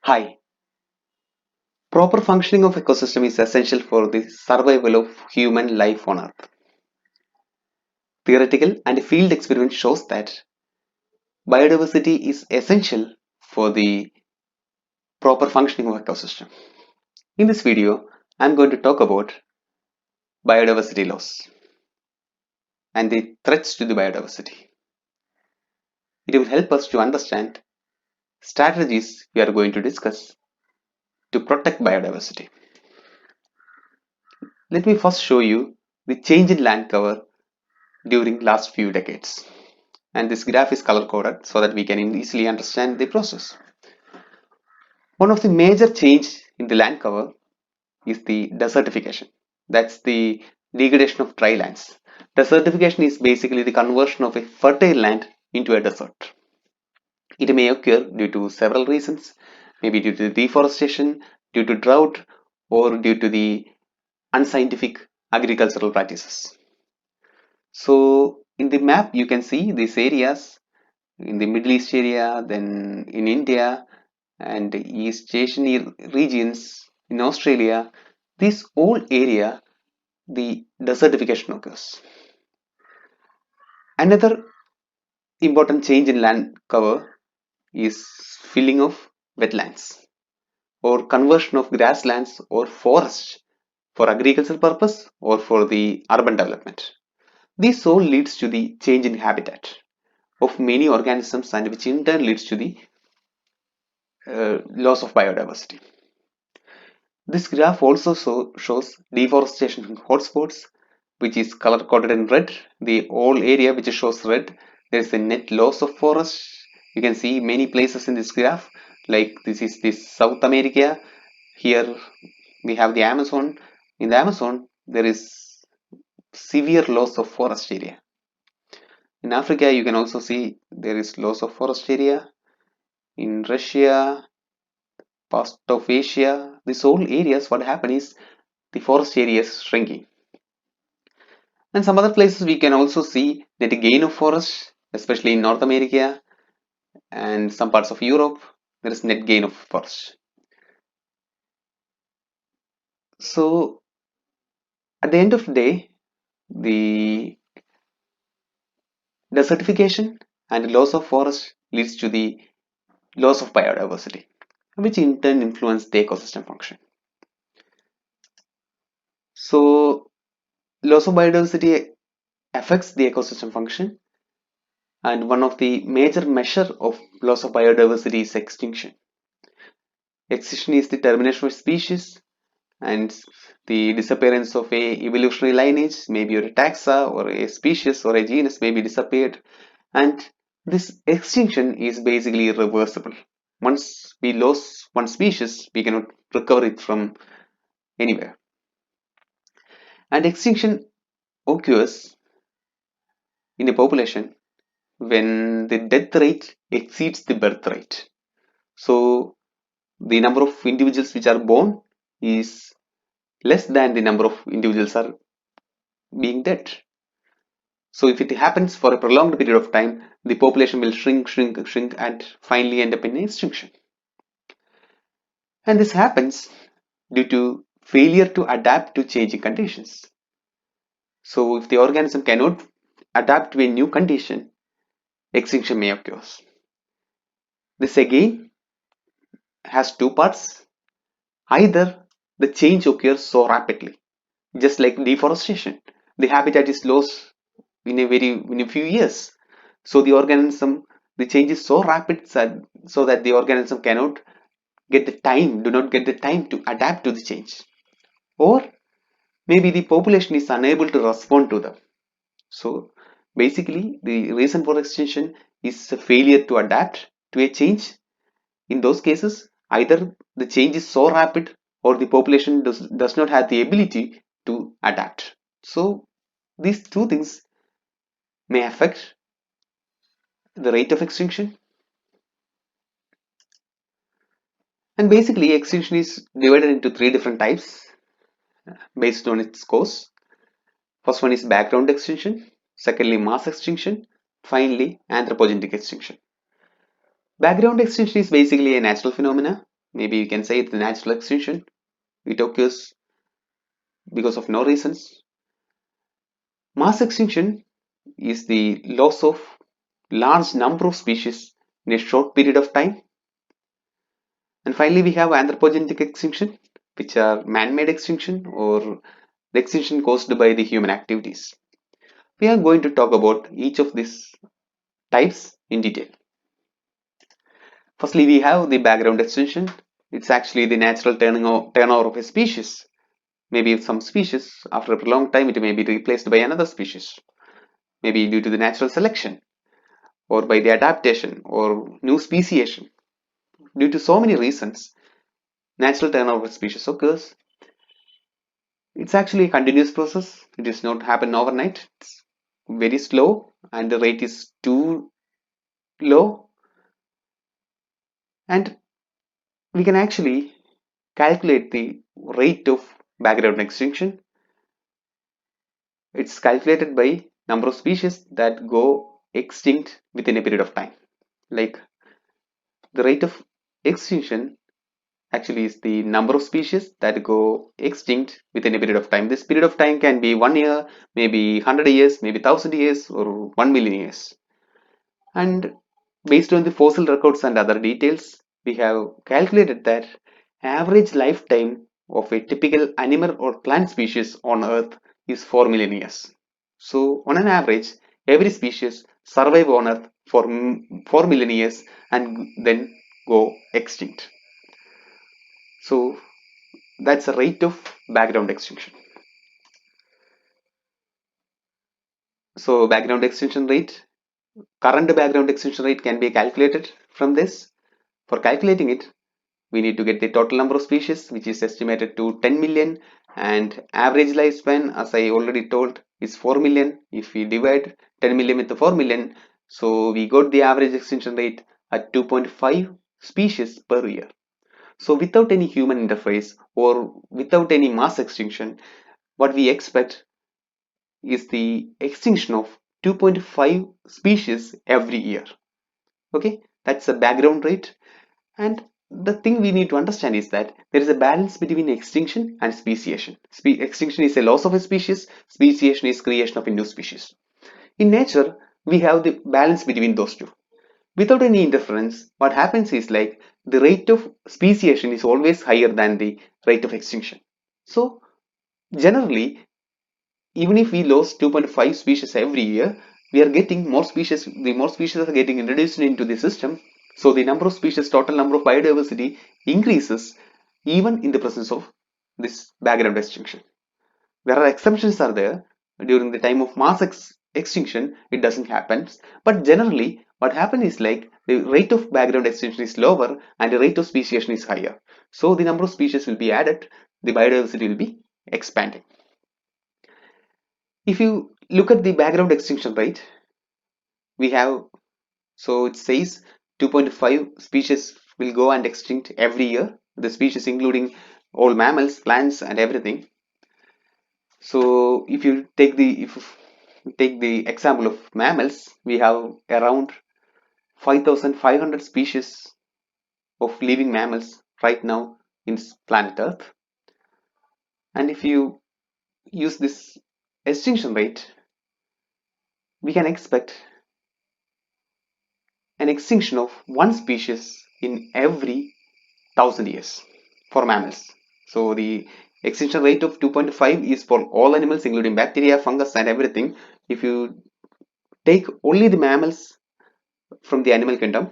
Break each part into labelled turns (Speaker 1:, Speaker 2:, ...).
Speaker 1: Hi. Proper functioning of ecosystem is essential for the survival of human life on Earth. Theoretical and field experiment shows that biodiversity is essential for the proper functioning of ecosystem. In this video, I'm going to talk about biodiversity loss and the threats to the biodiversity. It will help us to understand strategies we are going to discuss to protect biodiversity. Let me first show you the change in land cover during last few decades. And this graph is color coded so that we can easily understand the process. One of the major change in the land cover is the desertification. That's the degradation of dry lands. Desertification is basically the conversion of a fertile land into a desert. It may occur due to several reasons, maybe due to deforestation, due to drought, or due to the unscientific agricultural practices. So in the map you can see these areas in the Middle East area, then in India and East Asian regions in Australia, this whole area, the desertification occurs. Another important change in land cover is filling of wetlands or conversion of grasslands or forests for agricultural purpose or for the urban development. This all leads to the change in habitat of many organisms and which in turn leads to the loss of biodiversity. This graph also shows deforestation in hotspots, which is color coded in red. The whole area which shows red, there is a net loss of forest. You can see many places in this graph, like this is this South America. Here we have the Amazon. In the Amazon, there is severe loss of forest area. In Africa, you can also see there is loss of forest area. In Russia, part of Asia, this whole areas, what happened is the forest area is shrinking. And some other places we can also see net gain of forest, especially in North America and some parts of Europe, there is net gain of forest. So at the end of the day, the desertification and loss of forest leads to the loss of biodiversity, which in turn influence the ecosystem function. So loss of biodiversity affects the ecosystem function, and one of the major measure of loss of biodiversity is extinction. Extinction is the termination of species and the disappearance of a evolutionary lineage, maybe a taxa or a species or a genus may be disappeared, and this extinction is basically irreversible. Once we lose one species, we cannot recover it from anywhere. And extinction occurs in a population when the death rate exceeds the birth rate. So the number of individuals which are born is less than the number of individuals are being dead. So if it happens for a prolonged period of time, the population will shrink, and finally end up in extinction. And this happens due to failure to adapt to changing conditions. So if the organism cannot adapt to a new condition, extinction may occur. This again has two parts. Either the change occurs so rapidly, just like deforestation, the habitat is lost in a few years. So the change is so rapid so that the organism cannot do not get the time to adapt to the change. Or maybe the population is unable to respond to them. So basically, the reason for extinction is a failure to adapt to a change. In those cases, either the change is so rapid or the population does not have the ability to adapt. So these two things may affect the rate of extinction. And basically, extinction is divided into three different types based on its cause. First one is background extinction, secondly, mass extinction, finally, anthropogenic extinction. Background extinction is basically a natural phenomena Maybe you can say it's the natural extinction. It occurs because of no reasons. Mass extinction is the loss of large number of species in a short period of time. And finally, we have anthropogenic extinction, which are man-made extinction or the extinction caused by the human activities. We are going to talk about each of these types in detail. Firstly, we have the background extinction. It's actually the natural turnover of a species. Maybe some species, after a long time, it may be replaced by another species. Maybe due to the natural selection, or by the adaptation, or new speciation. Due to so many reasons, natural turnover of species occurs. It's actually a continuous process. It does not happen overnight. It's very slow, and the rate is too low. And we can actually calculate the rate of background extinction. It's calculated by number of species that go extinct within a period of time. Like the rate of extinction actually is the number of species that go extinct within a period of time. This period of time can be 1 year, maybe 100 years, maybe 1,000 years, or 1 million years. And based on the fossil records and other details, we have calculated that average lifetime of a typical animal or plant species on Earth is 4 million years. So, on an average, every species survive on Earth for 4 million years and then go extinct. So, that's the rate of background extinction. So, background extinction rate, current background extinction rate can be calculated from this. For calculating it, we need to get the total number of species, which is estimated to 10 million, and average lifespan, as I already told, is 4 million. If we divide 10 million with the 4 million, so we got the average extinction rate at 2.5 species per year. So without any human interface or without any mass extinction, what we expect is the extinction of 2.5 species every year. Okay, that's the background rate. And the thing we need to understand is that there is a balance between extinction and speciation. Extinction is a loss of a species, speciation is creation of a new species. In nature, we have the balance between those two. Without any interference, what happens is like the rate of speciation is always higher than the rate of extinction. So, generally, even if we lose 2.5 species every year, we are getting more species, the more species are getting introduced into the system. So the number of species, total number of biodiversity increases even in the presence of this background extinction. Where exceptions are there, during the time of mass extinction, it doesn't happen. But generally, what happens is like the rate of background extinction is lower and the rate of speciation is higher. So the number of species will be added, the biodiversity will be expanding. If you look at the background extinction rate, we have, so it says 2.5 species will go and extinct every year. The species including all mammals, plants, and everything. So if you take the example of mammals, we have around 5,500 species of living mammals right now in planet Earth. And if you use this extinction rate, we can expect an extinction of one species in every 1,000 years for mammals. So the extinction rate of 2.5 is for all animals including bacteria, fungus and everything. If you take only the mammals from the animal kingdom,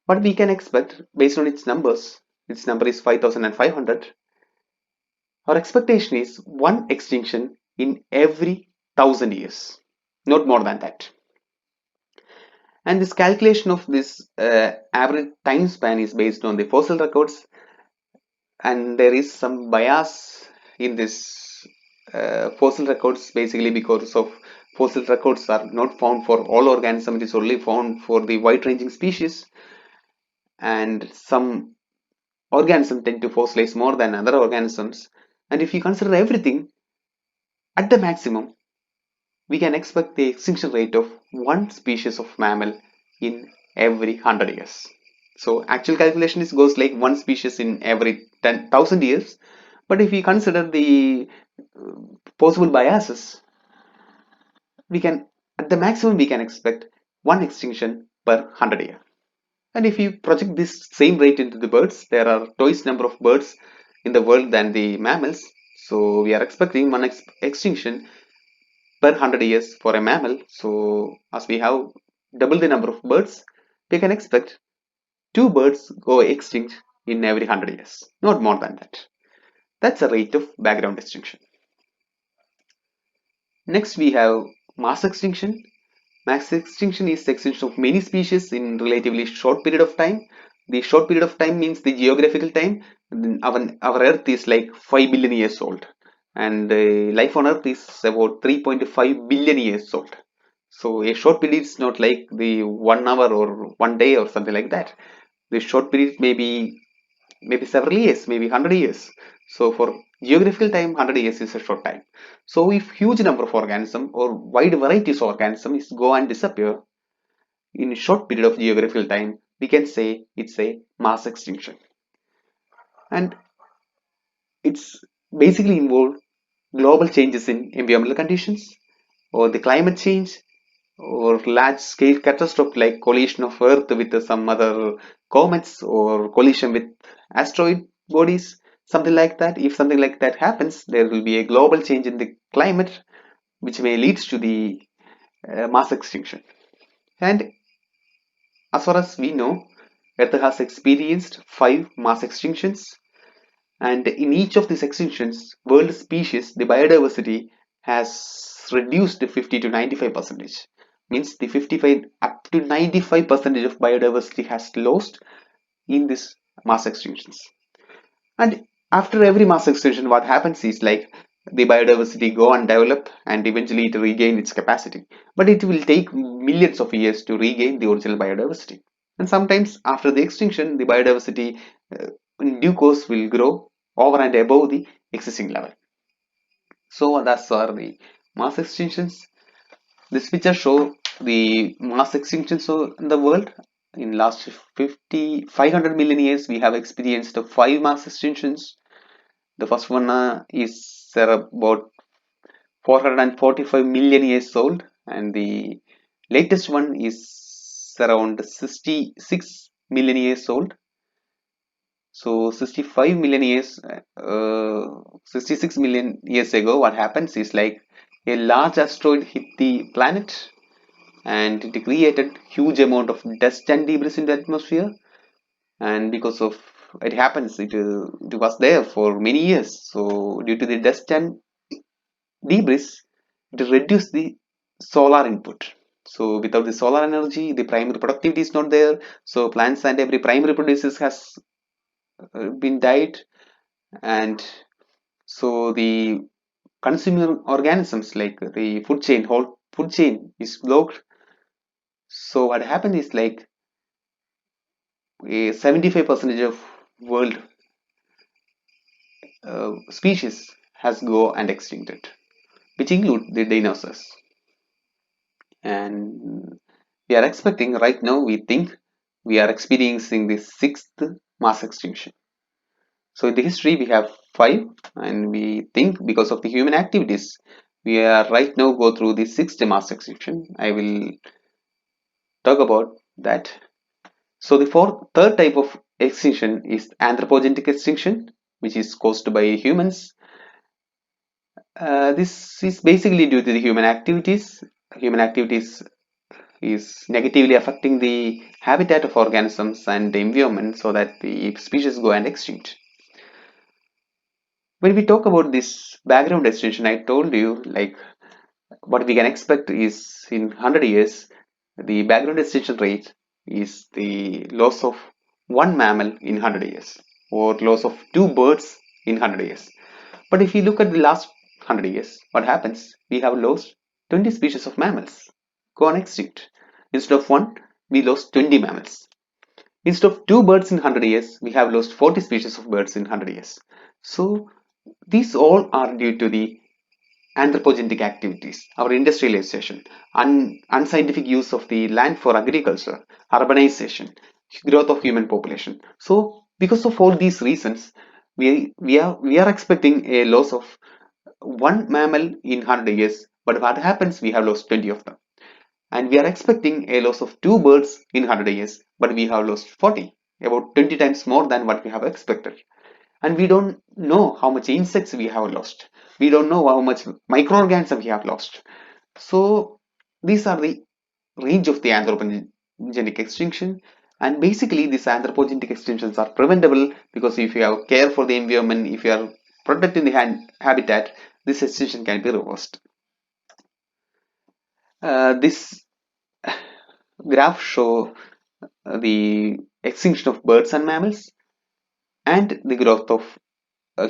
Speaker 1: what we can expect based on its number is 5,500. Our expectation is one extinction in every 1,000 years, not more than that. And this calculation of this average time span is based on the fossil records, and there is some bias in this fossil records basically because of fossil records are not found for all organisms, it is only found for the wide ranging species, and some organisms tend to fossilize more than other organisms. And if you consider everything at the maximum, we can expect the extinction rate of one species of mammal in every 100 years. So actual calculation is goes like one species in every 10,000 years. But if we consider the uh, possible biases, we can, at the maximum, we can expect one extinction per 100 years. And if you project this same rate into the birds, there are twice number of birds in the world than the mammals. So we are expecting one extinction per 100 years for a mammal. So as we have double the number of birds, we can expect two birds go extinct in every 100 years, not more than that. That's a rate of background extinction. Next we have mass extinction. Mass extinction is the extinction of many species in relatively short period of time. The short period of time means the geographical time. Our Earth is like 5 billion years old, and life on Earth is about 3.5 billion years old. So a short period is not like the 1 hour or 1 day or something like that. The short period may be maybe several years, maybe 100 years. So for geographical time, 100 years is a short time. So if huge number of organisms or wide varieties of organisms go and disappear in a short period of geographical time, we can say it's a mass extinction. And it's basically involved global changes in environmental conditions or the climate change or large scale catastrophe like collision of Earth with some other comets or collision with asteroid bodies, something like that. If something like that happens, there will be a global change in the climate which may lead to the mass extinction. And as far as we know, Earth has experienced five mass extinctions, and in each of these extinctions, world species, the biodiversity has reduced to 50 to 95 percentage. Means the 55 up to 95 percentage of biodiversity has lost in this mass extinctions. And after every mass extinction, what happens is like the biodiversity go and develop and eventually it regain its capacity. But it will take millions of years to regain the original biodiversity. And sometimes after the extinction, the biodiversity in due course will grow over and above the existing level. So that's are the mass extinctions. This picture show the mass extinctions in the world. In last 500 million years, we have experienced five mass extinctions. The first one is about 445 million years old, and the latest one is around 66 million years old. So 65 million years, 66 million years ago, what happens is like a large asteroid hit the planet and it created huge amount of dust and debris in the atmosphere. And because of it happens, it was there for many years. So due to the dust and debris, it reduced the solar input. So without the solar energy, the primary productivity is not there. So plants and every primary producers has been died, and so the consumer organisms like the food chain, whole food chain is blocked. So what happened is like a 75 percentage of world species has go and extincted, which include the dinosaurs. And we are expecting right now, we think we are experiencing the sixth mass extinction. So in the history we have five, and we think because of the human activities, we are right now go through the sixth mass extinction. I will talk about that. So the third type of extinction is anthropogenic extinction, which is caused by humans. This is basically due to the human activities. Human activities is negatively affecting the habitat of organisms and the environment so that the species go and extinct. When we talk about this background extinction, I told you like what we can expect is in 100 years, the background extinction rate is the loss of one mammal in 100 years or loss of two birds in 100 years. But if you look at the last 100 years, what happens? We have lost 20 species of mammals, gone extinct. Instead of one, we lost 20 mammals. Instead of two birds in 100 years, we have lost 40 species of birds in 100 years. So, these all are due to the anthropogenic activities, our industrialization, unscientific use of the land for agriculture, urbanization, growth of human population. So because of all these reasons, we are expecting a loss of one mammal in 100 years, but what happens, we have lost 20 of them. And we are expecting a loss of two birds in 100 years, but we have lost 40, about 20 times more than what we have expected. And we don't know how much insects we have lost. We don't know how much microorganisms we have lost. So these are the range of the anthropogenic extinction. And basically, these anthropogenic extinctions are preventable because if you have care for the environment, if you are protecting the habitat, this extinction can be reversed. This graph show the extinction of birds and mammals and the growth of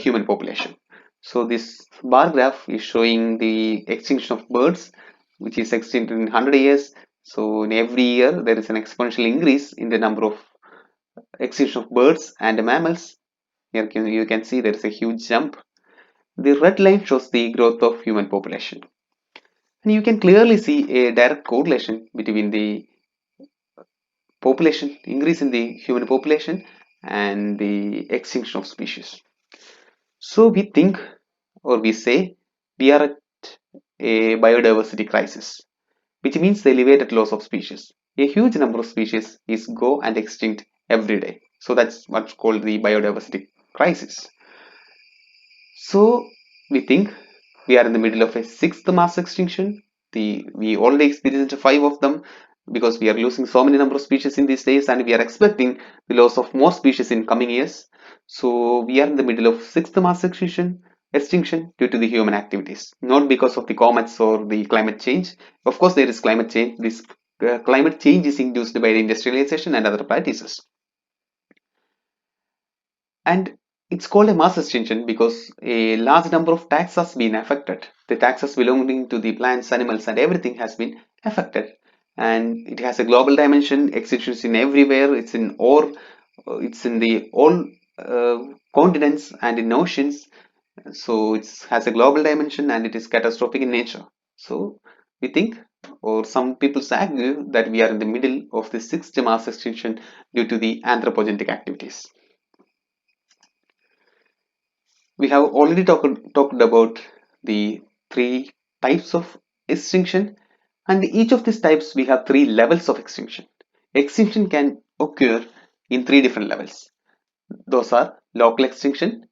Speaker 1: human population. So this bar graph is showing the extinction of birds, which is extinct in 100 years. So in every year there is an exponential increase in the number of extinction of birds and mammals. Here you can see there is a huge jump. The red line shows the growth of human population. And you can clearly see a direct correlation between the population, increase in the human population and the extinction of species. So we think or we say we are at a biodiversity crisis, which means the elevated loss of species. A huge number of species is go and extinct every day. So that's what's called the biodiversity crisis. So we think we are in the middle of a sixth mass extinction. We already experienced five of them because we are losing so many number of species in these days, and we are expecting the loss of more species in coming years. So we are in the middle of sixth mass extinction due to the human activities, not because of the comets or the climate change. Of course, there is climate change. This climate change is induced by the industrialization and other practices. And it's called a mass extinction because a large number of taxa has been affected. The taxas belonging to the plants, animals, and everything has been affected. And it has a global dimension. Extinctions in everywhere. It's in the all continents and in oceans. So it has a global dimension and it is catastrophic in nature. So we think, or some people argue, that we are in the middle of the sixth mass extinction due to the anthropogenic activities. We have already talked about the three types of extinction, and each of these types we have three levels of extinction. Extinction can occur in three different levels. Those are local extinction,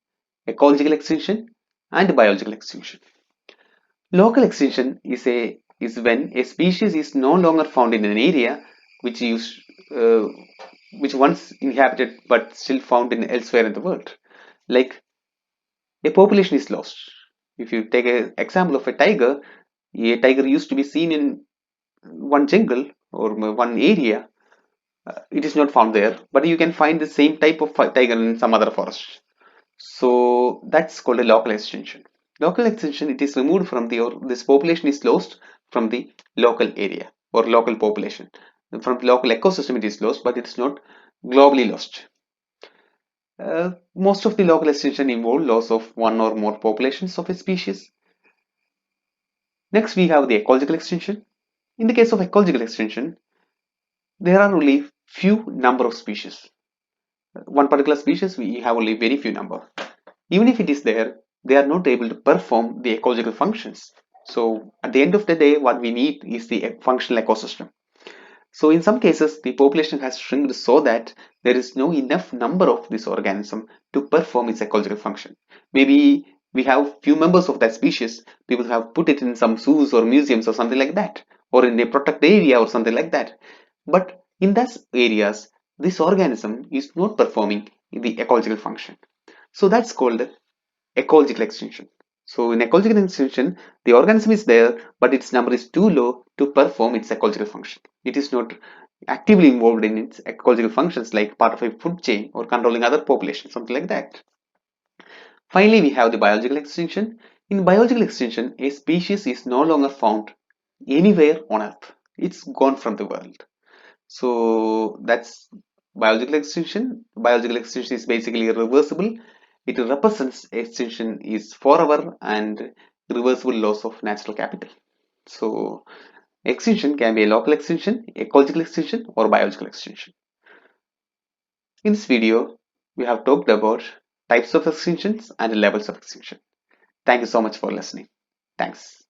Speaker 1: ecological extinction, and biological extinction. Local extinction is when a species is no longer found in an area which used uh, which once inhabited but still found in elsewhere in the world. Like a population is lost. If you take an example of a tiger used to be seen in one jungle or one area. It is not found there, but you can find the same type of tiger in some other forest. So that's called a local extinction. Local extinction, it is removed from the, or this population is lost from the local area or local population. From the local ecosystem, it is lost, but it's not globally lost. Most of the local extinction involve loss of one or more populations of a species. Next, we have the ecological extinction. In the case of ecological extinction, there are only few number of species. One particular species, we have only very few number. Even if it is there, they are not able to perform the ecological functions. So at the end of the day, what we need is the functional ecosystem. So in some cases, the population has shrunk so that there is no enough number of this organism to perform its ecological function. Maybe we have few members of that species, people have put it in some zoos or museums or something like that, or in a protected area or something like that. But in those areas, this organism is not performing the ecological function. So that's called ecological extinction. So in ecological extinction, the organism is there, but its number is too low to perform its ecological function. It is not actively involved in its ecological functions like part of a food chain or controlling other populations, something like that. Finally, we have the biological extinction. In biological extinction, a species is no longer found anywhere on Earth. It's gone from the world. So that's biological extinction. Biological extinction is basically reversible. It represents extinction is forever and reversible loss of natural capital. So extinction can be a local extinction, ecological extinction, or biological extinction. In this video, we have talked about types of extinctions and levels of extinction. Thank you so much for listening. Thanks.